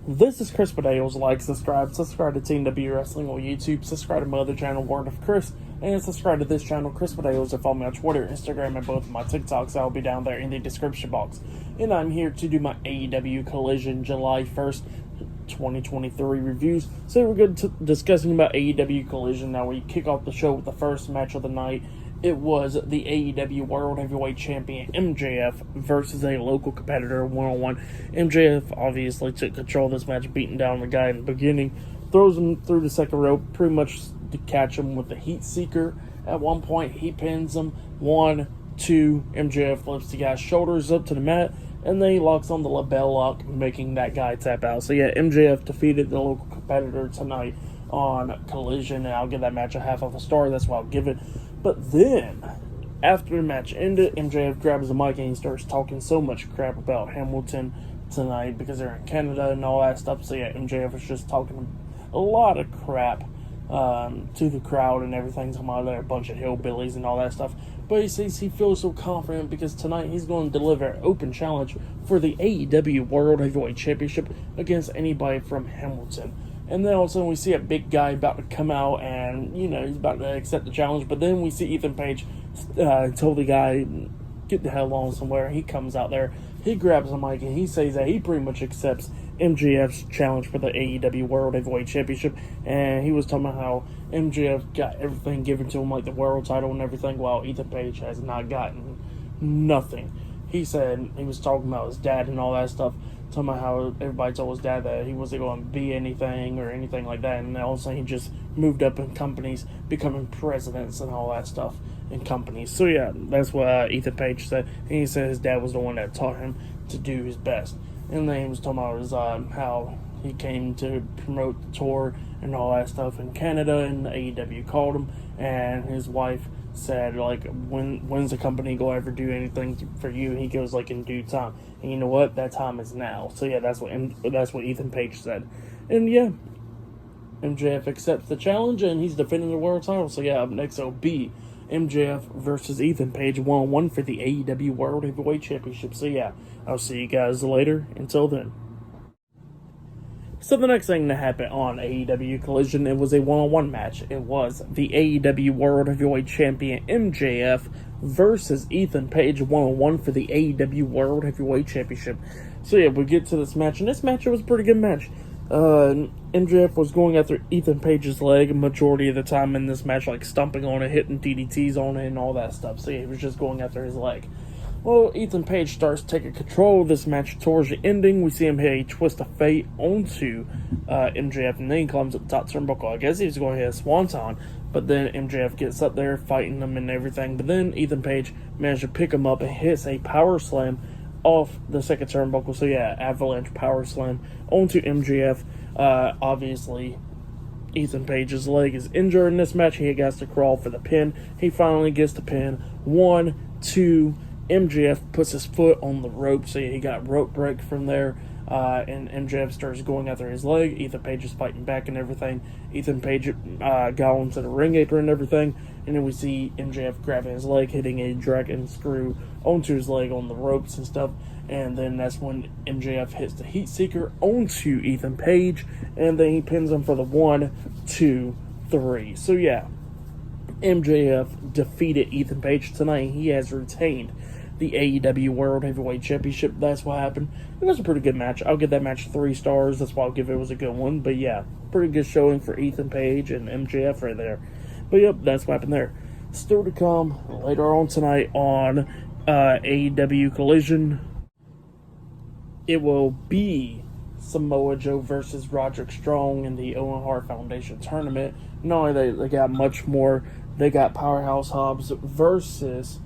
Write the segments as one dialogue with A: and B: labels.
A: This is Chris Bedales. Like, subscribe to TNW Wrestling on YouTube, subscribe to my other channel, Word of Chris, and subscribe to this channel, Chris Bedales, and follow me on Twitter, Instagram, and both of my TikToks. I'll be down there in the description box. And I'm here to do my AEW Collision July 1st, 2023 reviews. So we're going to discussing about AEW Collision. Now we kick off the show with the first match of the night. It was the AEW World Heavyweight Champion MJF versus a local competitor one-on-one. MJF obviously took control of this match, beating down the guy in the beginning, throws him through the second rope, pretty much to catch him with the Heat Seeker. At one point, he pins him. 1, 2, MJF lifts the guy's shoulders up to the mat, and then he locks on the label lock, making that guy tap out. So yeah, MJF defeated the local competitor tonight on Collision, and I'll give that match a half of a star. That's what I'll give it. But then, after the match ended, MJF grabs the mic and he starts talking so much crap about Hamilton tonight because they're in Canada and all that stuff. So yeah, MJF was just talking a lot of crap to the crowd and everything. Talking about they're a bunch of hillbillies and all that stuff. But he says he feels so confident because tonight he's going to deliver an open challenge for the AEW World Heavyweight Championship against anybody from Hamilton. And then all of a sudden we see a big guy about to come out and, you know, he's about to accept the challenge. But then we see Ethan Page tell the guy, get the hell on somewhere. He comes out there, he grabs the mic, and he says that he pretty much accepts MJF's challenge for the AEW World Heavyweight Championship. And he was talking about how MJF got everything given to him, like the world title and everything, while Ethan Page has not gotten nothing. He said he was talking about his dad and all that stuff. Talking about how everybody told his dad that he wasn't going to be anything or anything like that, and all of a sudden he just moved up in companies, becoming presidents and all that stuff in companies. So yeah, that's what Ethan Page said, and he said his dad was the one that taught him to do his best. And then he was talking about his, how he came to promote the tour and all that stuff in Canada, and the AEW called him, and his wife said, like, when's the company going to ever do anything for you? And he goes, like, in due time. And you know what? That time is now. So yeah, that's what Ethan Page said. And yeah, MJF accepts the challenge and he's defending the world title. So yeah, up next it'll be MJF versus Ethan Page 1-on-1 for the AEW World Heavyweight Championship. So yeah, I'll see you guys later. Until then. So the next thing that happened on AEW Collision, it was a one-on-one match. It was the AEW World Heavyweight Champion MJF versus Ethan Page 1-on-1 for the AEW World Heavyweight Championship. So yeah, we get to this match, and this match was a pretty good match. MJF was going after Ethan Page's leg a majority of the time in this match, like stomping on it, hitting DDTs on it, and all that stuff. So yeah, he was just going after his leg. Well, Ethan Page starts taking control of this match towards the ending. We see him hit a twist of fate onto MJF, and then he climbs up the top turnbuckle. I guess he was going to hit a swanton, but then MJF gets up there fighting him and everything. But then Ethan Page managed to pick him up and hits a power slam off the second turnbuckle. So yeah, avalanche power slam onto MJF. Obviously, Ethan Page's leg is injured in this match. He has to crawl for the pin. He finally gets the pin. 1, 2... MJF puts his foot on the rope, so he got rope break from there, and MJF starts going after his leg. Ethan Page is fighting back and everything. Ethan Page got onto the ring apron and everything, and then we see MJF grabbing his leg, hitting a dragon screw onto his leg on the ropes and stuff, and then that's when MJF hits the Heat Seeker onto Ethan Page, and then he pins him for the 1, 2, 3. So yeah, MJF defeated Ethan Page tonight. He has retained the AEW World Heavyweight Championship. That's what happened. It was a pretty good match. I'll give that match 3 stars. That's why I'll give it was a good one. But yeah, pretty good showing for Ethan Page and MJF right there. But yep, that's what happened there. Still to come later on tonight on AEW Collision. It will be Samoa Joe versus Roderick Strong in the Owen Hart Foundation tournament. Not only they got much more. They got Powerhouse Hobbs versus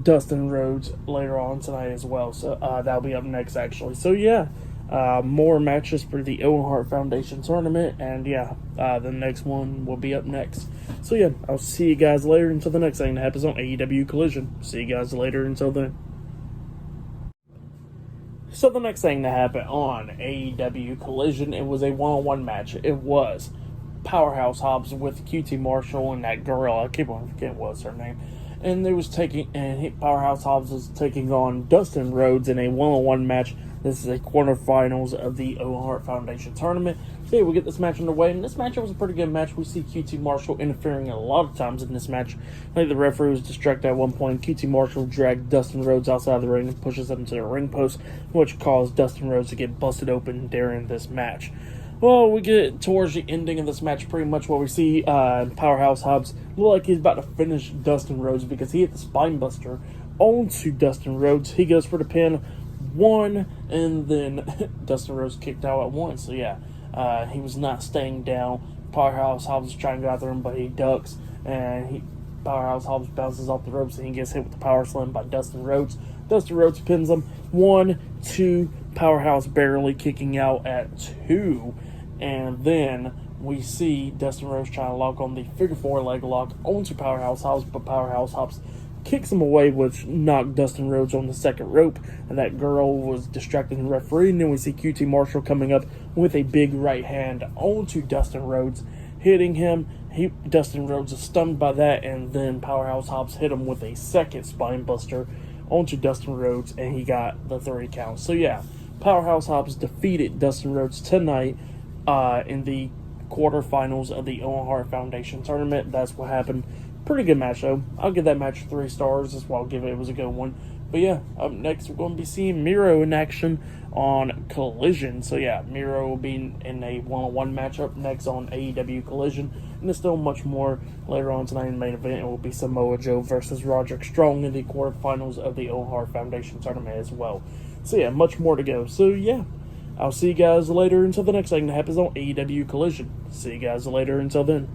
A: Dustin Rhodes later on tonight as well. So that'll be up next, actually. So yeah, more matches for the Owen Hart Foundation tournament. And yeah, the next one will be up next. So yeah, I'll see you guys later until the next thing that happens on AEW Collision. See you guys later until then. So the next thing that happened on AEW Collision, it was a one-on-one match. It was Powerhouse Hobbs with QT Marshall and that girl, I keep on forgetting what's her name. And Powerhouse Hobbs was taking on Dustin Rhodes in a one-on-one match. This is a quarterfinals of the Owen Hart Foundation tournament. So yeah, we get this match underway, and this match was a pretty good match. We see QT Marshall interfering a lot of times in this match. I think the referee was distracted at one point. QT Marshall dragged Dustin Rhodes outside of the ring and pushes him to the ring post, which caused Dustin Rhodes to get busted open during this match. Well, we get towards the ending of this match pretty much what we see Powerhouse Hobbs look like he's about to finish Dustin Rhodes because he hit the spine buster onto Dustin Rhodes. He goes for the pin, one, and then Dustin Rhodes kicked out at one. So yeah, he was not staying down. Powerhouse Hobbs is trying to go after him, but he ducks, and Powerhouse Hobbs bounces off the ropes, and he gets hit with the power slam by Dustin Rhodes. Dustin Rhodes pins him, 1, 2, Powerhouse barely kicking out at 2. And then we see Dustin Rhodes trying to lock on the figure 4 leg lock onto Powerhouse Hobbs, but Powerhouse Hobbs kicks him away, which knocked Dustin Rhodes on the second rope. And that girl was distracting the referee. And then we see QT Marshall coming up with a big right hand onto Dustin Rhodes, hitting him. Dustin Rhodes is stunned by that, and then Powerhouse Hobbs hit him with a second spine buster onto Dustin Rhodes, and he got the 3 count. So yeah, Powerhouse Hobbs defeated Dustin Rhodes tonight in the quarterfinals of the Owen Hart Foundation tournament. That's what happened. Pretty good match, though. I'll give that match 3 stars. That's why I'll give it. It was a good one. But yeah, up next we're going to be seeing Miro in action on Collision. So yeah, Miro will be in a one-on-one matchup next on AEW Collision. And there's still much more later on tonight in the main event. It will be Samoa Joe versus Roderick Strong in the quarterfinals of the Owen Hart Foundation tournament as well. So yeah, much more to go. So yeah, I'll see you guys later until the next thing that happens on AEW Collision. See you guys later until then.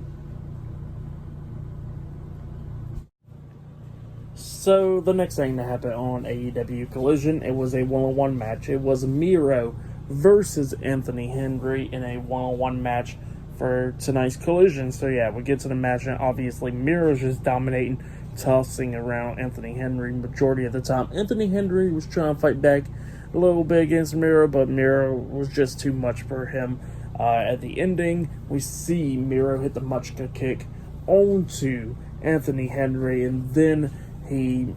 A: So the next thing that happened on AEW Collision, it was a one-on-one match. It was Miro versus Anthony Henry in a one-on-one match for tonight's Collision. So yeah, we get to the match, and obviously Miro's just dominating, tossing around Anthony Henry majority of the time. Anthony Henry was trying to fight back a little bit against Miro, but Miro was just too much for him. At the ending, we see Miro hit the Muchka kick onto Anthony Henry, and then he,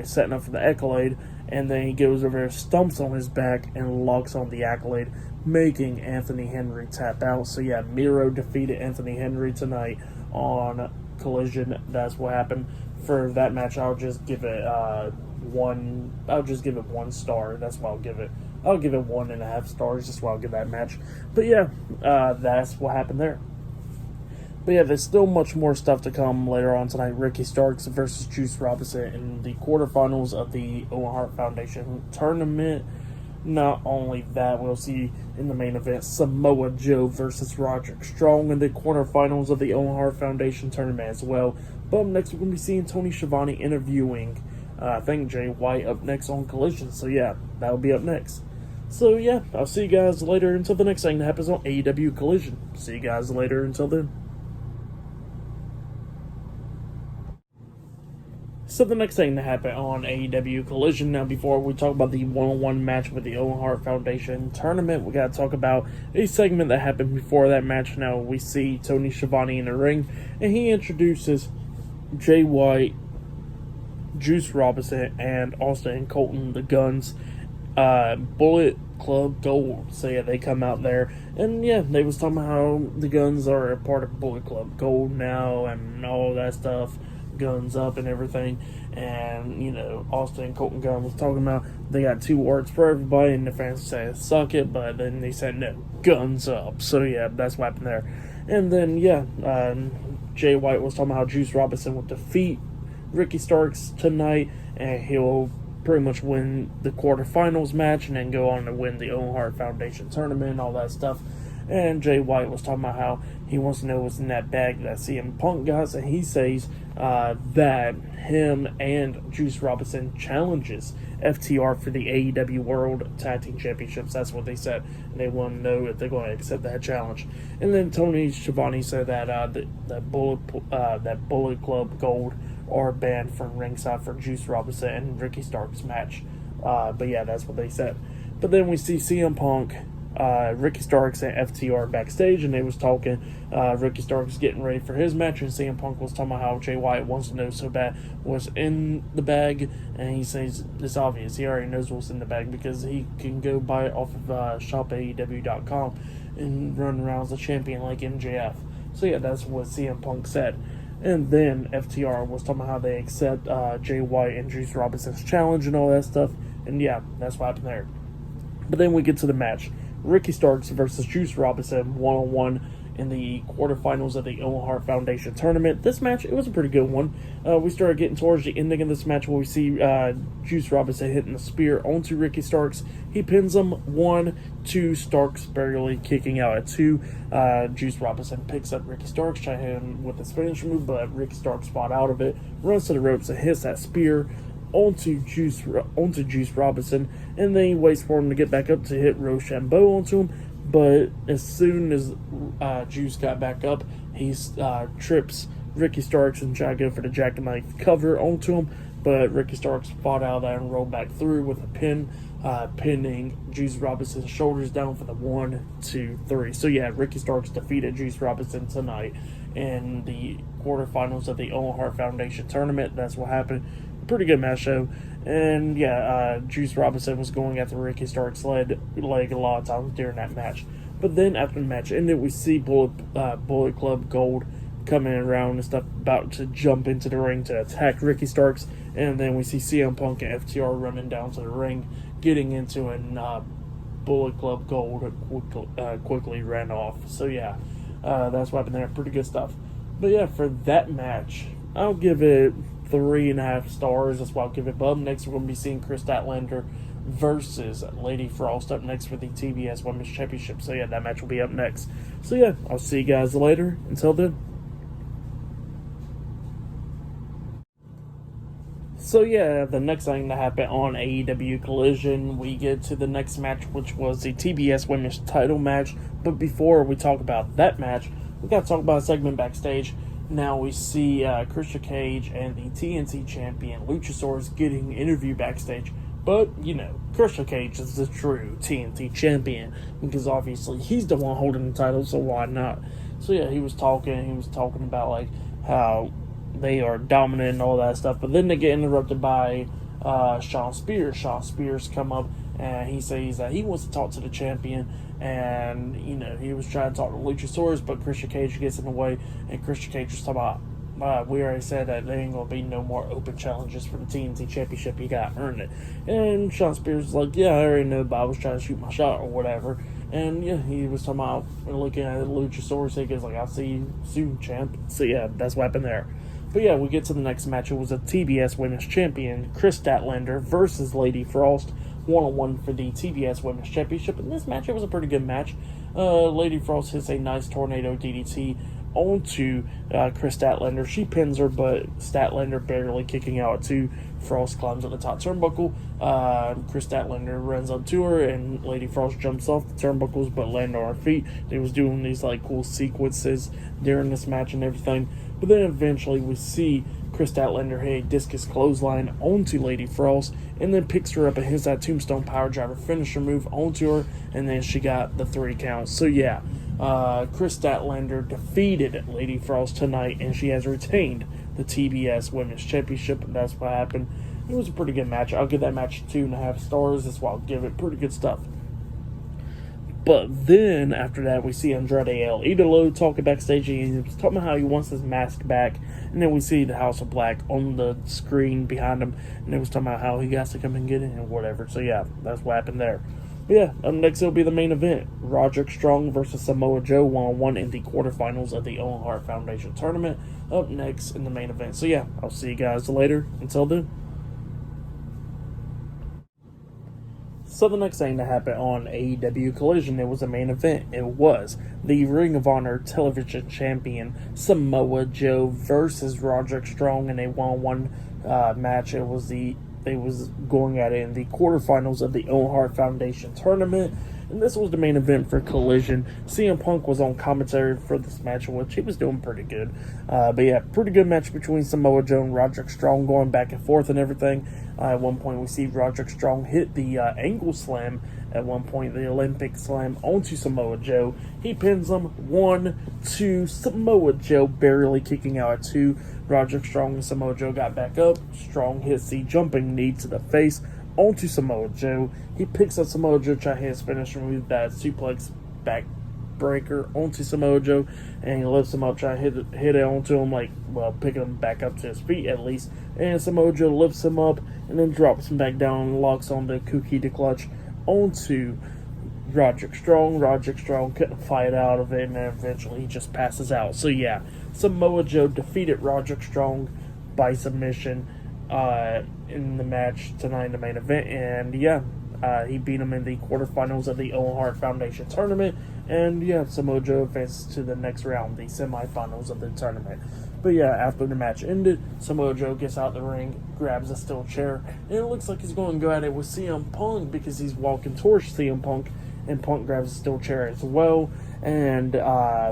A: setting up for the accolade, and then he goes over there, stumps on his back, and locks on the accolade, making Anthony Henry tap out. So yeah, Miro defeated Anthony Henry tonight on Collision. That's what happened. For that match, I'll just give it 1 star. That's what I'll give it. I'll give it 1.5 stars. Just what I'll give that match. But yeah, that's what happened there. But yeah, there's still much more stuff to come later on tonight. Ricky Starks versus Juice Robinson in the quarterfinals of the Owen Hart Foundation tournament. Not only that, we'll see in the main event Samoa Joe versus Roderick Strong in the quarterfinals of the Owen Hart Foundation tournament as well. But next, we're going to be seeing Tony Schiavone interviewing, I think, Jay White up next on Collision. So yeah, that'll be up next. So yeah, I'll see you guys later until the next thing that happens on AEW Collision. See you guys later until then. So the next thing to happen on AEW Collision, now before we talk about the one-on-one match with the Owen Hart Foundation tournament, we got to talk about a segment that happened before that match. Now we see Tony Schiavone in the ring, and he introduces Jay White, Juice Robinson, and Austin Colton, the Guns, Bullet Club Gold. So yeah, they come out there, and yeah, they was talking about how the Guns are a part of Bullet Club Gold now, and all that stuff. Guns up and everything, and Austin and Colton Gunn was talking about they got 2 words for everybody, and the fans said suck it, but then they said no, guns up. So yeah, that's what happened there. And then yeah, Jay White was talking about how Juice Robinson will defeat Ricky Starks tonight, and he'll pretty much win the quarterfinals match and then go on to win the Owen Hart Foundation tournament and all that stuff. And Jay White was talking about how he wants to know what's in that bag that CM Punk got, and he says that him and Juice Robinson challenges FTR for the AEW World Tag Team Championships. That's what they said, and they want to know if they're going to accept that challenge. And then Tony Schiavone said that that Bullet Club Gold are banned from ringside for Juice Robinson and Ricky Starks match. But yeah, that's what they said. But then we see CM Punk Ricky Starks and FTR backstage, and they was talking. Ricky Starks getting ready for his match, and CM Punk was talking about how Jay White wants to know so bad what's in the bag, and he says it's obvious. He already knows what's in the bag because he can go buy it off of shopaew.com and run around as a champion like MJF. So yeah, that's what CM Punk said. And then FTR was talking about how they accept Jay White and Juice Robinson's challenge and all that stuff. And yeah, that's what happened there. But then we get to the match. Ricky Starks versus Juice Robinson one-on-one in the quarterfinals of the Owen Hart Foundation tournament. This match, it was a pretty good one. We started getting towards the ending of this match where we see Juice Robinson hitting the spear onto Ricky Starks. He pins him 1-2, Starks barely kicking out at 2. Juice Robinson picks up Ricky Starks, trying to hit him with his finisher move, but Ricky Starks fought out of it, runs to the ropes and hits that spear onto Juice Robinson, and then he waits for him to get back up to hit Rochambeau onto him. But as soon as Juice got back up, he trips Ricky Starks and tried to go for the jackknife cover onto him. But Ricky Starks fought out of that and rolled back through with a pin, pinning Juice Robinson's shoulders down for the 1, 2, 3. So yeah, Ricky Starks defeated Juice Robinson tonight in the quarterfinals of the Owen Hart Foundation tournament. That's what happened. Pretty good match show. And yeah, Juice Robinson was going after Ricky Starks' leg a lot of times during that match. But then after the match ended, we see Bullet Club Gold coming around and stuff, about to jump into the ring to attack Ricky Starks. And then we see CM Punk and FTR running down to the ring, getting into it, and Bullet Club Gold quickly ran off. So yeah, that's what happened there. Pretty good stuff. But yeah, for that match, I'll give it 3.5 stars. That's why I'll give it bub. Next, we're going to be seeing Chris Statlander versus Lady Frost up next for the TBS Women's Championship. So yeah, that match will be up next. So yeah, I'll see you guys later. Until then. So yeah, the next thing that happened on AEW Collision, we get to the next match, which was the TBS Women's title match. But before we talk about that match, we got to talk about a segment backstage. Now we see Christian Cage and the TNT champion Luchasaurus getting interviewed backstage. But, you know, Christian Cage is the true TNT champion, because obviously he's the one holding the title, so why not? So yeah, he was talking about like how they are dominant and all that stuff. But then they get interrupted by Shawn Spears. Shawn Spears come up and he says that he wants to talk to the champion. And, you know, he was trying to talk to Luchasaurus, but Christian Cage gets in the way, and Christian Cage was talking about, we already said that there ain't going to be no more open challenges for the TNT Championship. You got to earn it. And Shawn Spears was like, yeah, I already know, but I was trying to shoot my shot or whatever. And, yeah, he was talking about looking at Luchasaurus. He goes like, I'll see you soon, champ. So, yeah, that's what happened there. But, yeah, we get to the next match. It was a TBS Women's Champion, Chris Statlander versus Lady Frost, one-on-one for the TBS Women's Championship. In this match, it was a pretty good match. Lady Frost hits a nice tornado DDT onto Chris Statlander. She pins her, but Statlander barely kicking out at 2. Frost climbs at the top turnbuckle. Chris Statlander runs up to her, and Lady Frost jumps off the turnbuckles, but land on her feet. They was doing these like cool sequences during this match and everything. But then eventually we see Chris Statlander hit a discus clothesline onto Lady Frost, and then picks her up and hits that tombstone power driver finisher move onto her, and then she got the 3 counts. So yeah, Chris Statlander defeated Lady Frost tonight, and she has retained the TBS Women's Championship. That's what happened. It was a pretty good match. I'll give that match 2.5 stars. That's why I'll give it. Pretty good stuff. But then, after that, we see Andrade El Idolo talking backstage. He's talking about how he wants his mask back. And then we see the House of Black on the screen behind him. And they was talking about how he has to come and get it and whatever. So, yeah, that's what happened there. But yeah, up next it'll be the main event. Roderick Strong versus Samoa Joe one-on-one in the quarterfinals of the Owen Hart Foundation tournament. Up next in the main event. So, yeah, I'll see you guys later. Until then. So the next thing that happened on AEW Collision, it was a main event. It was the Ring of Honor Television Champion Samoa Joe versus Roderick Strong in a one-on-one match. They was going at it in the quarterfinals of the Owen Hart Foundation tournament. And this was the main event for Collision. CM Punk was on commentary for this match, which he was doing pretty good. But yeah, pretty good match between Samoa Joe and Roderick Strong, going back and forth and everything. At one point, we see Roderick Strong hit the angle slam At one point, the Olympic Slam onto Samoa Joe. He pins him 1-2. Samoa Joe barely kicking out at 2. Roderick Strong and Samoa Joe got back up. Strong hits the jumping knee to the face onto Samoa Joe. He picks up Samoa Joe, try his finisher move, that suplex back breaker onto Samoa Joe, and he lifts him up, try to hit it onto him, picking him back up to his feet at least. And Samoa Joe lifts him up and then drops him back down and locks on the Kukita clutch onto Roderick Strong. Roderick Strong couldn't fight out of it, and then eventually he just passes out. So yeah, Samoa Joe defeated Roderick Strong by submission in the match tonight in the main event, and yeah, he beat him in the quarterfinals of the Owen Hart Foundation tournament, and yeah, Samoa Joe advances to the next round, the semifinals of the tournament. But yeah, after the match ended, Samoa Joe gets out the ring, grabs a steel chair, and it looks like he's going to go at it with CM Punk because he's walking towards CM Punk, and Punk grabs a steel chair as well. And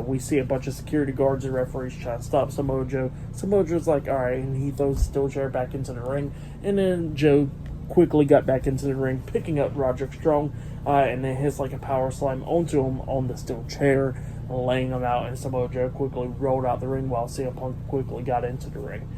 A: we see a bunch of security guards and referees trying to stop Samoa Joe. Samoa Joe's like, alright, and he throws the steel chair back into the ring, and then Joe quickly got back into the ring, picking up Roderick Strong, and then hits like a power slam onto him on the steel chair, laying him out, and Samoa Joe quickly rolled out the ring while CM Punk quickly got into the ring.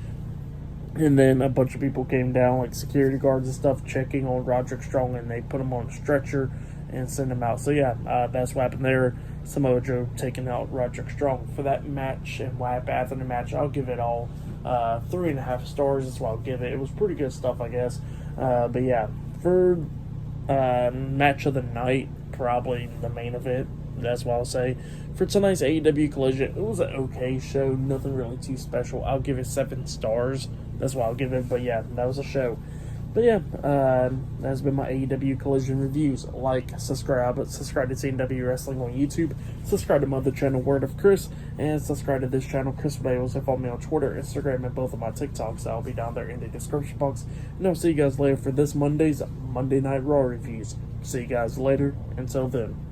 A: And then a bunch of people came down, like security guards and stuff, checking on Roderick Strong, and they put him on a stretcher and send him out. So yeah, that's what happened there. Samoa Joe taking out Roderick Strong. For that match and what happened after the match, I'll give it all 3.5 stars. That's what I'll give it. It was pretty good stuff, I guess. But yeah, for match of the night, probably the main event. That's what I'll say. For tonight's AEW Collision, it was an okay show. Nothing really too special. I'll give it 7 stars. That's what I'll give it. But yeah, that was a show. But yeah, that's been my AEW Collision reviews. Like, subscribe to CW Wrestling on YouTube. Subscribe to my other channel, Word of Chris. And subscribe to this channel, Chris Bales. And follow me on Twitter, Instagram, and both of my TikToks. I'll be down there in the description box. And I'll see you guys later for this Monday's Monday Night Raw reviews. See you guys later. Until then.